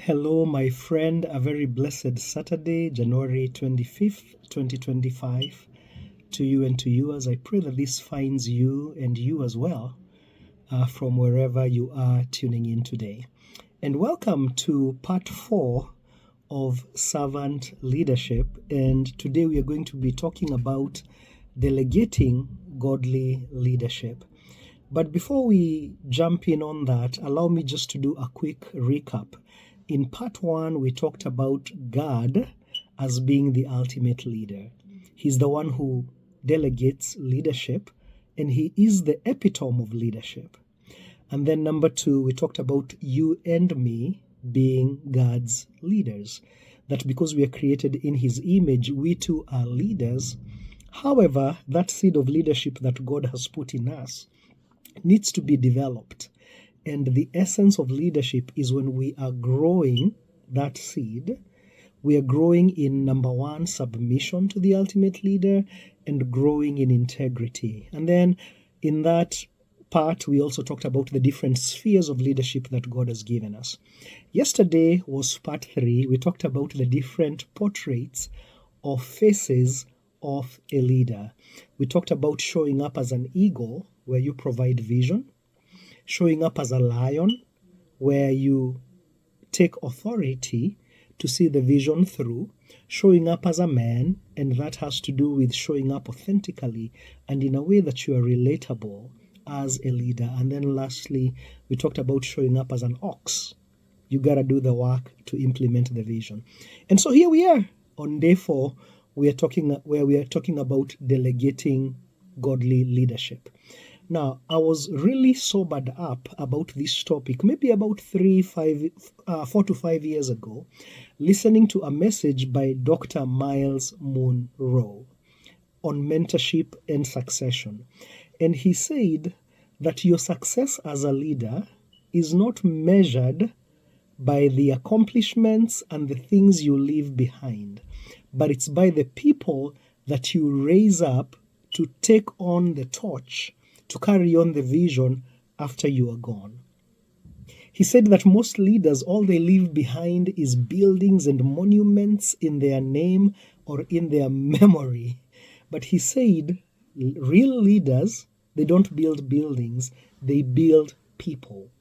Hello, my friend. A very blessed Saturday, January 25th, 2025, to you and to yours. I pray that this finds you and you as well from wherever you are tuning in today. And welcome to part 4 of Servant Leadership. And today we are going to be talking about delegating godly leadership. But before we jump in on that, allow me just to do a quick recap. In part 1, we talked about God as being the ultimate leader. He's the one who delegates leadership, and he is the epitome of leadership. And then number 2, we talked about you and me being God's leaders. That because we are created in his image, we too are leaders. However, that seed of leadership that God has put in us needs to be developed. And the essence of leadership is when we are growing that seed, we are growing in number 1, submission to the ultimate leader, and growing in integrity. And then in that part, we also talked about the different spheres of leadership that God has given us. Yesterday was part 3. We talked about the different portraits or faces of a leader. We talked about showing up as an eagle, where you provide vision, showing up as a lion, where you take authority to see the vision through, showing up as a man, and that has to do with showing up authentically and in a way that you are relatable as a leader. And then lastly, we talked about showing up as an ox. You got to do the work to implement the vision. And so here we are on day 4, we are talking about delegating godly leadership. Now, I was really sobered up about this topic maybe about 4 to 5 years ago, listening to a message by Dr. Miles Monroe on mentorship and succession. And he said that your success as a leader is not measured by the accomplishments and the things you leave behind, but it's by the people that you raise up to take on the torch, to carry on the vision after you are gone. He said that most leaders, all they leave behind is buildings and monuments in their name or in their memory. But he said real leaders, they don't build buildings, they build people.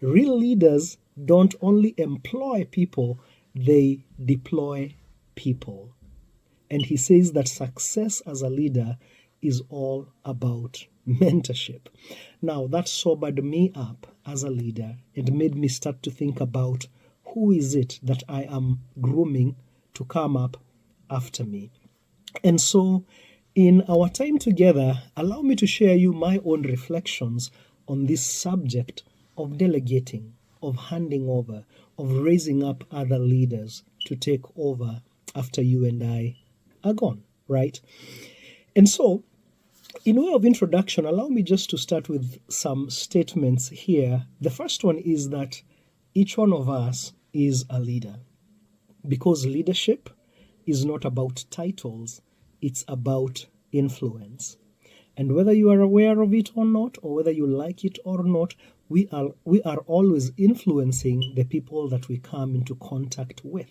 Real leaders don't only employ people, they deploy people. And he says that success as a leader is all about mentorship. Now, that sobered me up as a leader and made me start to think about who is it that I am grooming to come up after me. And so, in our time together, allow me to share you my own reflections on this subject of delegating, of handing over, of raising up other leaders to take over after you and I are gone, right? And so, in way of introduction, allow me just to start with some statements here. The first one is that each one of us is a leader, because leadership is not about titles, it's about influence. And whether you are aware of it or not, or whether you like it or not, we are always influencing the people that we come into contact with.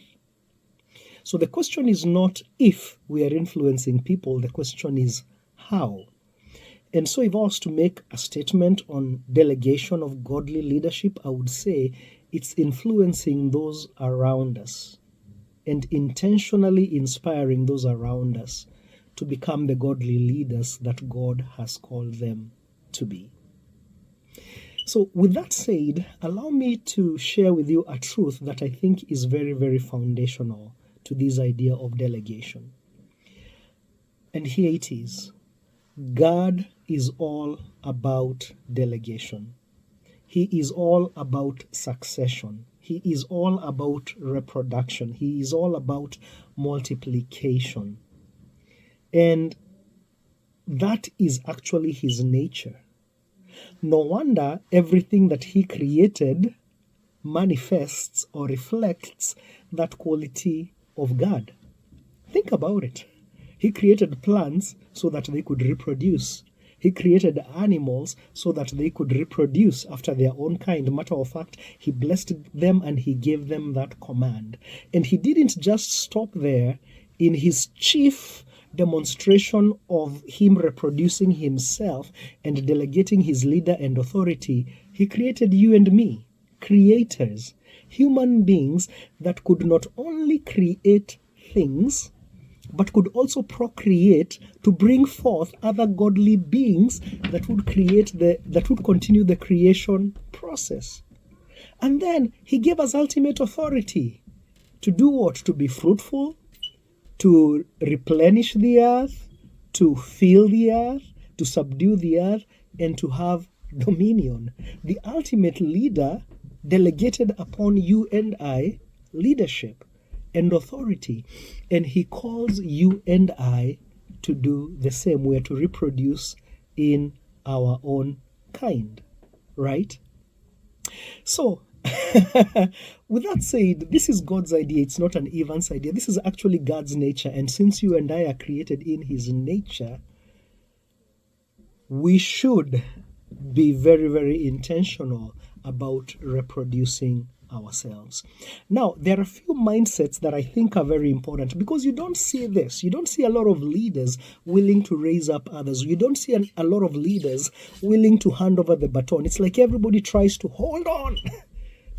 So the question is not if we are influencing people, the question is how. And so if I was to make a statement on delegation of godly leadership, I would say it's influencing those around us and intentionally inspiring those around us to become the godly leaders that God has called them to be. So with that said, allow me to share with you a truth that I think is very, very foundational to this idea of delegation. And here it is. God is all about delegation. He is all about succession. He is all about reproduction. He is all about multiplication. And that is actually his nature. No wonder everything that he created manifests or reflects that quality of God. Think about it. He created plants so that they could reproduce. He created animals so that they could reproduce after their own kind. Matter of fact, he blessed them and he gave them that command. And he didn't just stop there. In his chief demonstration of him reproducing himself and delegating his leader and authority, he created you and me, creators, human beings that could not only create things, but could also procreate to bring forth other godly beings that would continue the creation process. And then he gave us ultimate authority to do what? To be fruitful, to replenish the earth, to fill the earth, to subdue the earth, and to have dominion. The ultimate leader delegated upon you and I leadership and authority, and he calls you and I to do the same. We are to reproduce in our own kind, right? So with that said, this is God's idea. It's not an Evan's idea. This is actually God's nature, and since you and I are created in his nature, we should be very, very intentional about reproducing ourselves. Now, there are a few mindsets that I think are very important, because you don't see this. You don't see a lot of leaders willing to raise up others. You don't see a lot of leaders willing to hand over the baton. It's like everybody tries to hold on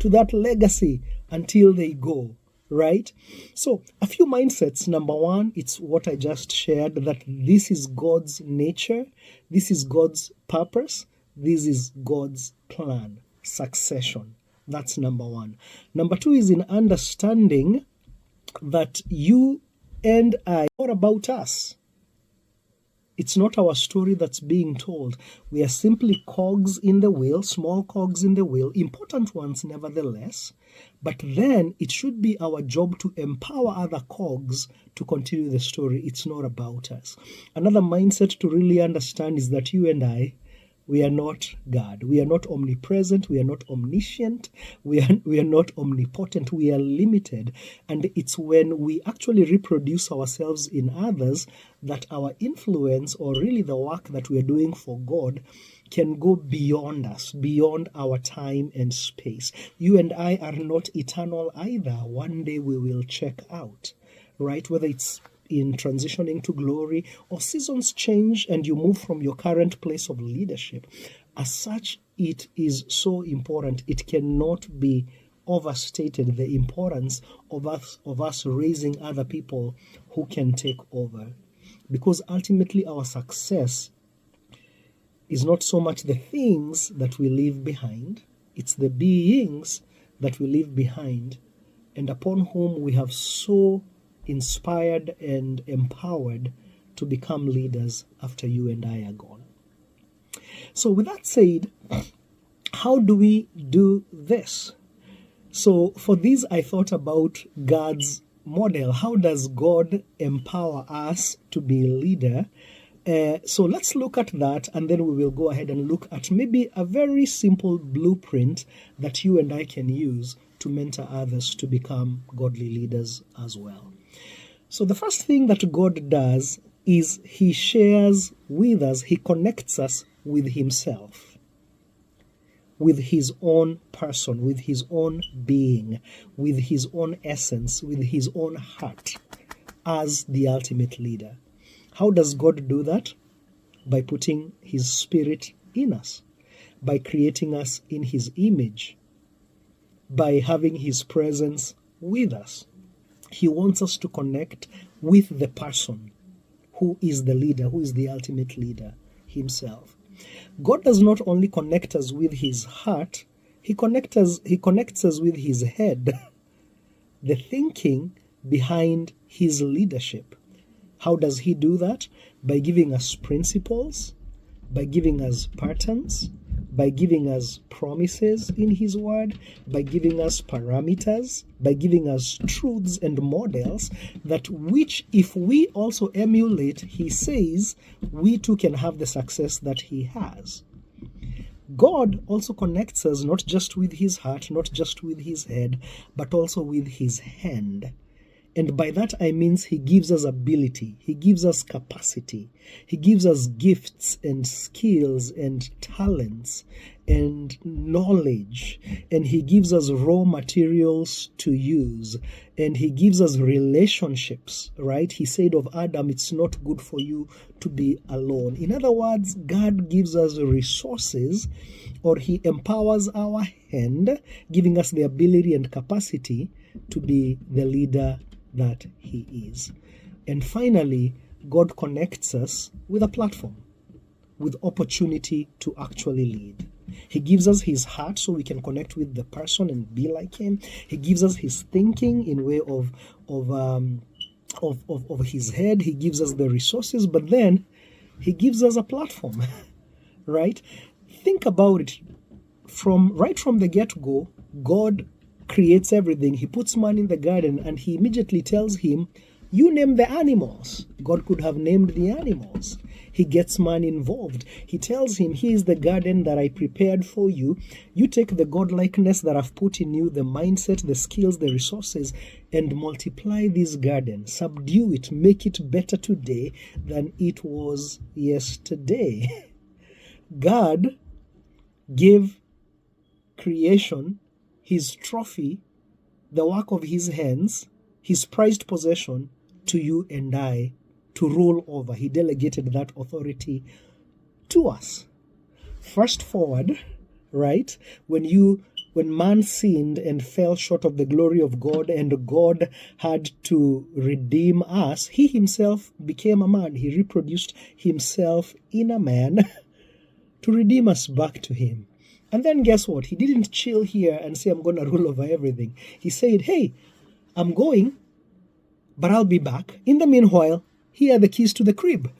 to that legacy until they go, right? So a few mindsets. Number one, it's what I just shared, that this is God's nature, this is God's purpose, this is God's plan, succession. That's number one. Number two is in understanding that you and I are about us. It's not our story that's being told. We are simply cogs in the wheel, small cogs in the wheel, important ones nevertheless. But then it should be our job to empower other cogs to continue the story. It's not about us. Another mindset to really understand is that you and I, we are not God. We are not omnipresent. We are not omniscient. We are not omnipotent. We are limited. And it's when we actually reproduce ourselves in others that our influence, or really the work that we are doing for God, can go beyond us, beyond our time and space. You and I are not eternal either. One day we will check out, right? Whether it's in transitioning to glory, or seasons change and you move from your current place of leadership. As such, it is so important. It cannot be overstated, the importance of us raising other people who can take over. Because ultimately our success is not so much the things that we leave behind, it's the beings that we leave behind and upon whom we have so inspired and empowered to become leaders after you and I are gone. So with that said, how do we do this? So for this, I thought about God's model. How does God empower us to be a leader? So let's look at that, and then we will go ahead and look at maybe a very simple blueprint that you and I can use to mentor others to become godly leaders as well. So the first thing that God does is he shares with us, he connects us with himself, with his own person, with his own being, with his own essence, with his own heart as the ultimate leader. How does God do that? By putting his spirit in us, by creating us in his image, by having his presence with us. He wants us to connect with the person who is the leader, who is the ultimate leader himself. God does not only connect us with his heart, he connects us with his head, the thinking behind his leadership. How does he do that? By giving us principles, by giving us patterns, by giving us promises in his word, by giving us parameters, by giving us truths and models that which if we also emulate, he says, we too can have the success that he has. God also connects us not just with his heart, not just with his head, but also with his hand. And by that I mean he gives us ability, he gives us capacity, he gives us gifts and skills and talents and knowledge, and he gives us raw materials to use, and he gives us relationships, right? He said of Adam, it's not good for you to be alone. In other words, God gives us resources, or he empowers our hand, giving us the ability and capacity to be the leader that he is. And finally, God connects us with a platform, with opportunity to actually lead. He gives us his heart so we can connect with the person and be like him. He gives us his thinking in way of his head. He gives us the resources, but then he gives us a platform, right? Think about it. Right from the get-go, God creates everything. He puts man in the garden and he immediately tells him, you name the animals. God could have named the animals. He gets man involved. He tells him, here is the garden that I prepared for you. You take the godlikeness that I've put in you, the mindset, the skills, the resources, and multiply this garden. Subdue it. Make it better today than it was yesterday. God gave creation his trophy, the work of his hands, his prized possession to you and I to rule over. He delegated that authority to us. Fast forward, right? When man sinned and fell short of the glory of God, and God had to redeem us, he himself became a man. He reproduced himself in a man to redeem us back to him. And then guess what? He didn't chill here and say, I'm going to rule over everything. He said, hey, I'm going, but I'll be back. In the meanwhile, here are the keys to the crib.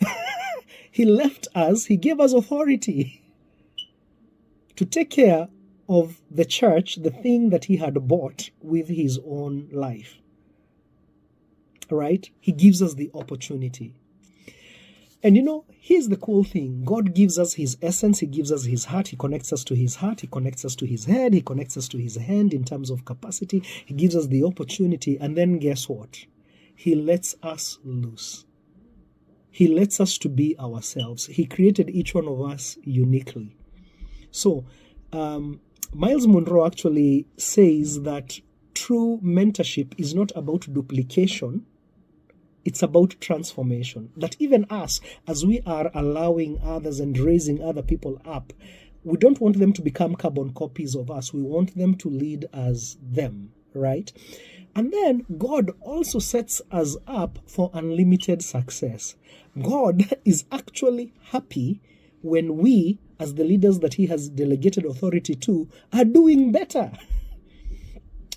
He left us, he gave us authority to take care of the church, the thing that he had bought with his own life. Right? He gives us the opportunity. And here's the cool thing. God gives us his essence. He gives us his heart. He connects us to his heart. He connects us to his head. He connects us to his hand in terms of capacity. He gives us the opportunity. And then guess what? He lets us loose. He lets us to be ourselves. He created each one of us uniquely. So, Miles Monroe actually says that true mentorship is not about duplication. It's about transformation. That even us, as we are allowing others and raising other people up, we don't want them to become carbon copies of us. We want them to lead as them, right? And then God also sets us up for unlimited success. God is actually happy when we, as the leaders that he has delegated authority to, are doing better.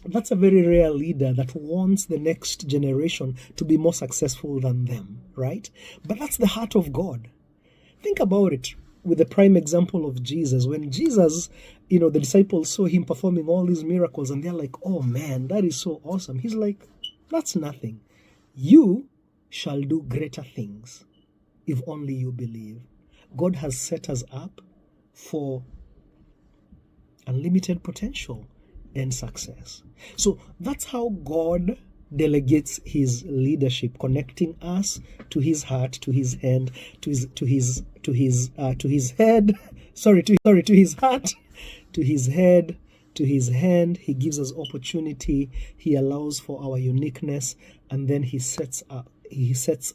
That's a very rare leader that wants the next generation to be more successful than them, right? But that's the heart of God. Think about it with the prime example of Jesus. When Jesus, the disciples saw him performing all these miracles and they're like, oh man, that is so awesome. He's like, that's nothing. You shall do greater things if only you believe. God has set us up for unlimited potential and success. So that's how God delegates his leadership, connecting us to his heart, to his hand, to his head, to his heart, to his head, to his hand. He gives us opportunity. He allows for our uniqueness, and then he sets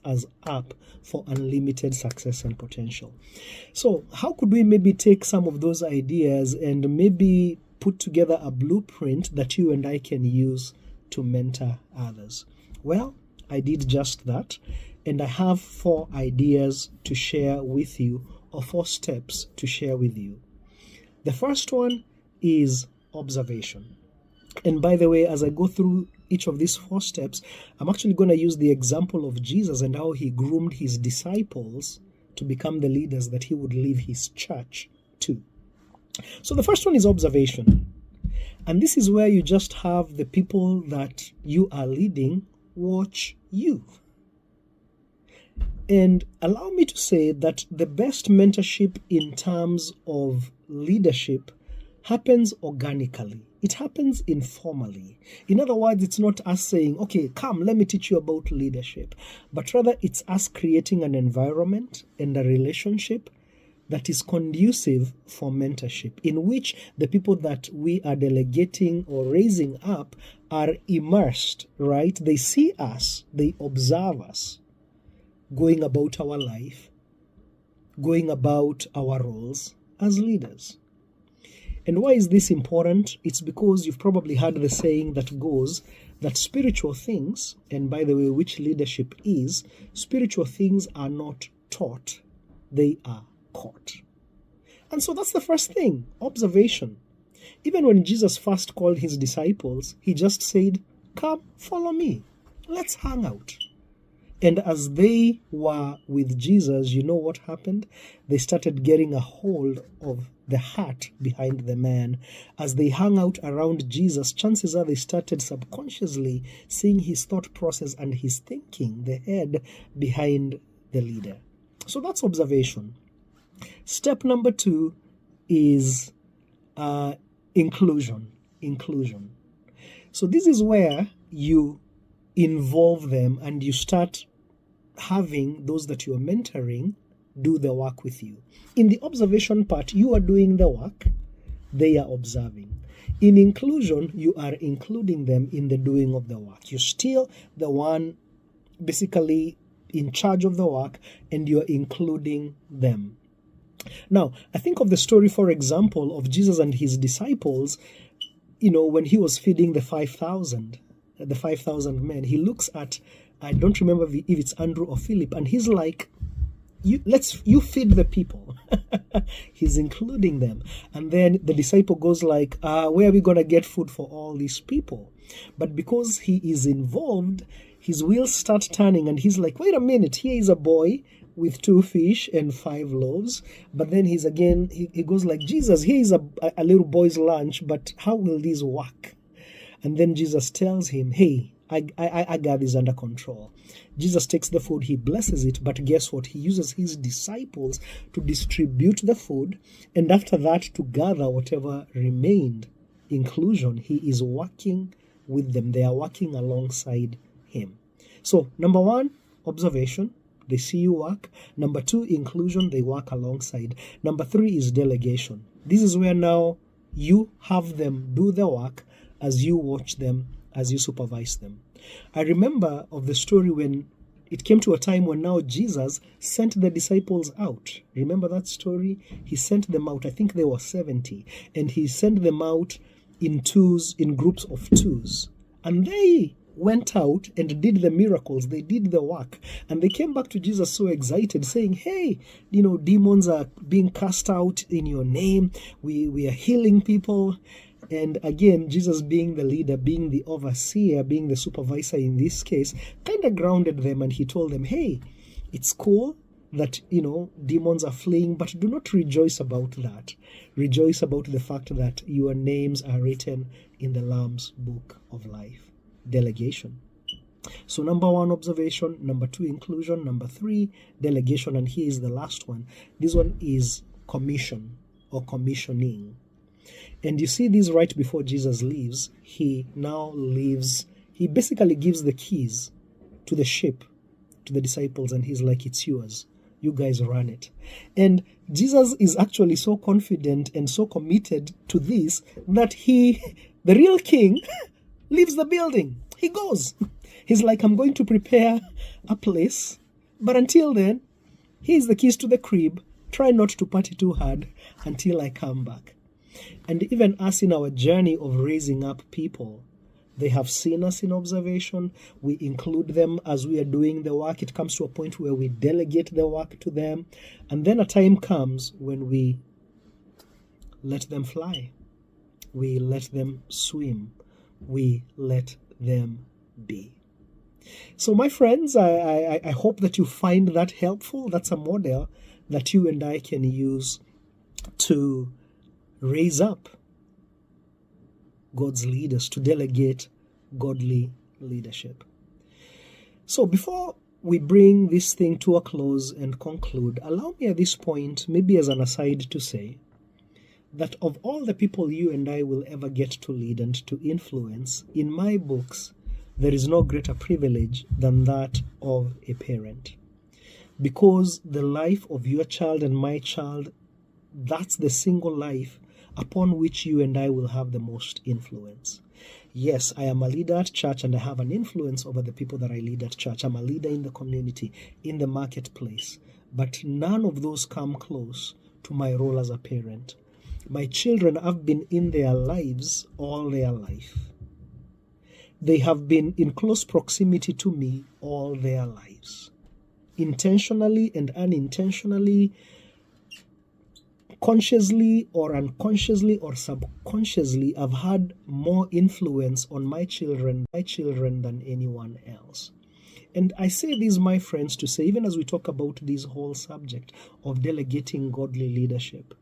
us up for unlimited success and potential. So how could we maybe take some of those ideas and maybe put together a blueprint that you and I can use to mentor others? Well, I did just that, and I have 4 ideas to share with you, or 4 steps to share with you. The first one is observation. And by the way, as I go through each of these 4 steps, I'm actually going to use the example of Jesus and how he groomed his disciples to become the leaders that he would leave his church to. So the first one is observation. And this is where you just have the people that you are leading watch you. And allow me to say that the best mentorship in terms of leadership happens organically. It happens informally. In other words, it's not us saying, okay, come, let me teach you about leadership. But rather, it's us creating an environment and a relationship that is conducive for mentorship, in which the people that we are delegating or raising up are immersed, right? They see us, they observe us going about our life, going about our roles as leaders. And why is this important? It's because you've probably heard the saying that goes that spiritual things, and by the way, which leadership is, spiritual things are not taught, they are caught. And so that's the first thing, observation. Even when Jesus first called his disciples, he just said, come, follow me, let's hang out. And as they were with Jesus, you know what happened? They started getting a hold of the heart behind the man. As they hung out around Jesus, chances are they started subconsciously seeing his thought process and his thinking, the head behind the leader. So that's observation. Step number 2 is inclusion. Inclusion. So this is where you involve them and you start having those that you are mentoring do the work with you. In the observation part, you are doing the work, they are observing. In inclusion, you are including them in the doing of the work. You're still the one basically in charge of the work, and you're including them. Now, I think of the story, for example, of Jesus and his disciples, when he was feeding the 5,000 men. He looks at, I don't remember if it's Andrew or Philip, and he's like, you feed the people. He's including them. And then the disciple goes like, where are we going to get food for all these people? But because he is involved, his wheels start turning, and he's like, wait a minute, here is a boy with 2 fish and 5 loaves. But then he goes like, Jesus, here is a little boy's lunch, but how will this work? And then Jesus tells him, hey, I got this under control. Jesus takes the food, he blesses it, but guess what? He uses his disciples to distribute the food, and after that to gather whatever remained. Inclusion, he is working with them. They are working alongside him. So, number 1, observation. They see you work. Number 2, inclusion. They work alongside. Number 3 is delegation. This is where now you have them do the work as you watch them, as you supervise them. I remember of the story when it came to a time when now Jesus sent the disciples out. Remember that story? He sent them out. I think there were 70. And he sent them out in groups of 2s. And they went out and did the miracles. They did the work. And they came back to Jesus so excited, saying, hey, demons are being cast out in your name. We are healing people. And again, Jesus being the leader, being the overseer, being the supervisor in this case, kind of grounded them, and he told them, hey, it's cool that, demons are fleeing, but do not rejoice about that. Rejoice about the fact that your names are written in the Lamb's book of life. Delegation. So number 1, observation. Number 2, inclusion. Number 3, delegation. And here is the last one. This one is commission or commissioning. And you see this right before Jesus leaves. He basically gives the keys to the ship to the disciples, and he's like, it's yours. You guys run it. And Jesus is actually so confident and so committed to this that the real king, leaves the building. He goes. He's like, I'm going to prepare a place, but until then, here's the keys to the crib. Try not to party too hard until I come back. And even us in our journey of raising up people, they have seen us in observation. We include them as we are doing the work. It comes to a point where we delegate the work to them. And then a time comes when we let them fly. We let them swim. We let them be. So my friends, I hope that you find that helpful. That's a model that you and I can use to raise up God's leaders, to delegate godly leadership. So before we bring this thing to a close and conclude, allow me at this point, maybe as an aside, to say that of all the people you and I will ever get to lead and to influence, in my books, there is no greater privilege than that of a parent. Because the life of your child and my child, that's the single life upon which you and I will have the most influence. Yes, I am a leader at church and I have an influence over the people that I lead at church. I'm a leader in the community, in the marketplace. But none of those come close to my role as a parent. My children have been in their lives all their life. They have been in close proximity to me all their lives. Intentionally and unintentionally, consciously or unconsciously or subconsciously, I've had more influence on my children than anyone else. And I say this, my friends, to say, even as we talk about this whole subject of delegating godly leadership,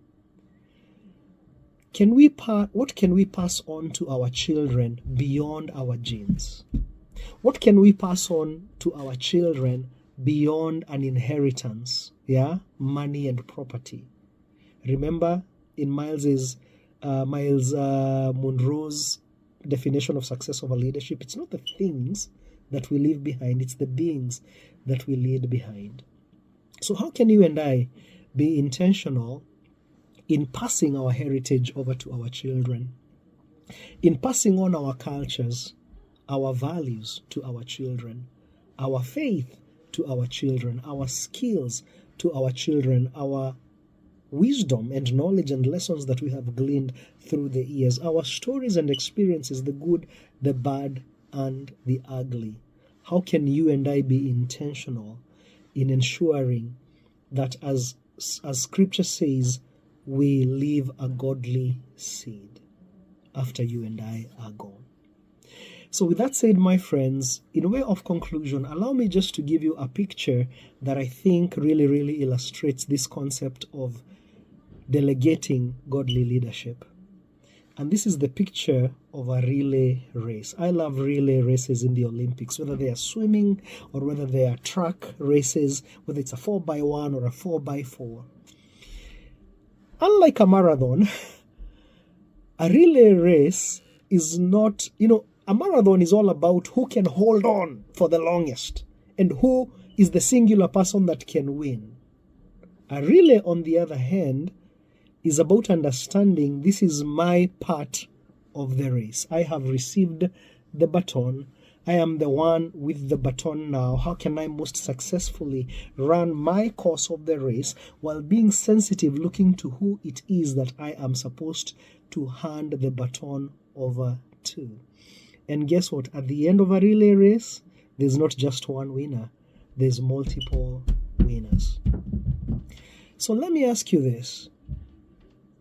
what can we pass on to our children beyond our genes? What can we pass on to our children beyond an inheritance? Money and property. Remember, in Miles Monroe's definition of success over leadership, it's not the things that we leave behind, it's the beings that we lead behind. So how can you and I be intentional in passing our heritage over to our children, in passing on our cultures, our values to our children, our faith to our children, our skills to our children, our wisdom and knowledge and lessons that we have gleaned through the years, our stories and experiences, the good, the bad, and the ugly? How can you and I be intentional in ensuring that, as Scripture says, we leave a godly seed after you and I are gone? So with that said, my friends, in way of conclusion, allow me just to give you a picture that I think really, really illustrates this concept of delegating godly leadership. And this is the picture of a relay race. I love relay races in the Olympics, whether they are swimming or whether they are track races, whether it's a 4x1 or a 4x4. Unlike a marathon, a relay race is not, a marathon is all about who can hold on for the longest and who is the singular person that can win. A relay, on the other hand, is about understanding this is my part of the race. I have received the baton. I am the one with the baton now. How can I most successfully run my course of the race while being sensitive, looking to who it is that I am supposed to hand the baton over to? And guess what? At the end of a relay race, there's not just one winner. There's multiple winners. So let me ask you this.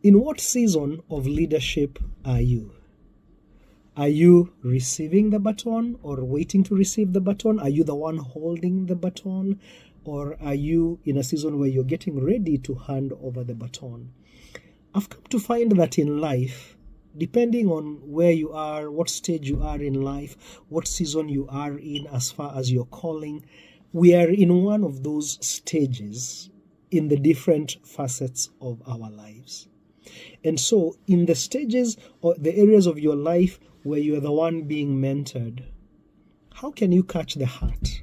In what season of leadership are you? Are you receiving the baton or waiting to receive the baton? Are you the one holding the baton? Or are you in a season where you're getting ready to hand over the baton? I've come to find that in life, depending on where you are, what stage you are in life, what season you are in as far as your calling, we are in one of those stages in the different facets of our lives. And so in the stages or the areas of your life where you are the one being mentored, how can you catch the heart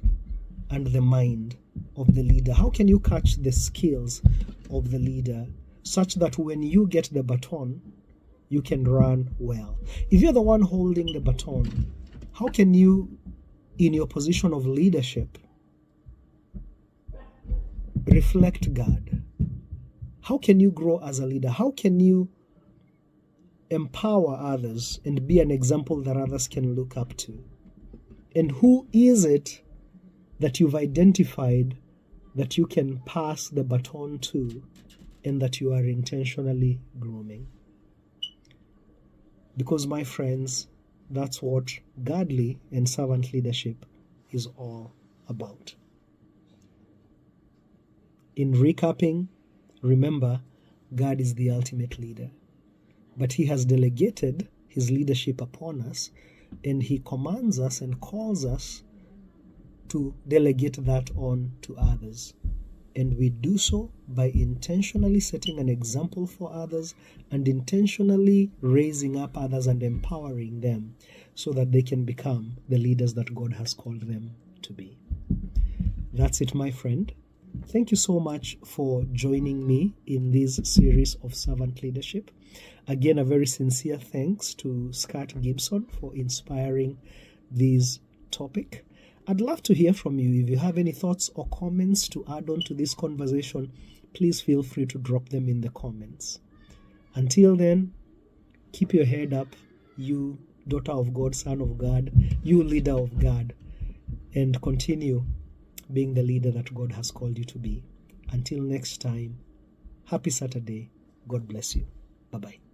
and the mind of the leader? How can you catch the skills of the leader such that when you get the baton, you can run well? If you're the one holding the baton, how can you, in your position of leadership, reflect God? How can you grow as a leader? How can you empower others and be an example that others can look up to? And who is it that you've identified that you can pass the baton to and that you are intentionally grooming? Because, my friends, that's what godly and servant leadership is all about. In recapping, remember, God is the ultimate leader, but He has delegated His leadership upon us, and He commands us and calls us to delegate that on to others. And we do so by intentionally setting an example for others and intentionally raising up others and empowering them so that they can become the leaders that God has called them to be. That's it, my friend. Thank you so much for joining me in this series of servant leadership. Again, a very sincere thanks to Scott Gibson for inspiring this topic. I'd love to hear from you. If you have any thoughts or comments to add on to this conversation, please feel free to drop them in the comments. Until then, keep your head up, you daughter of God, son of God, you leader of God, and continue being the leader that God has called you to be. Until next time, happy Saturday. God bless you. Bye-bye.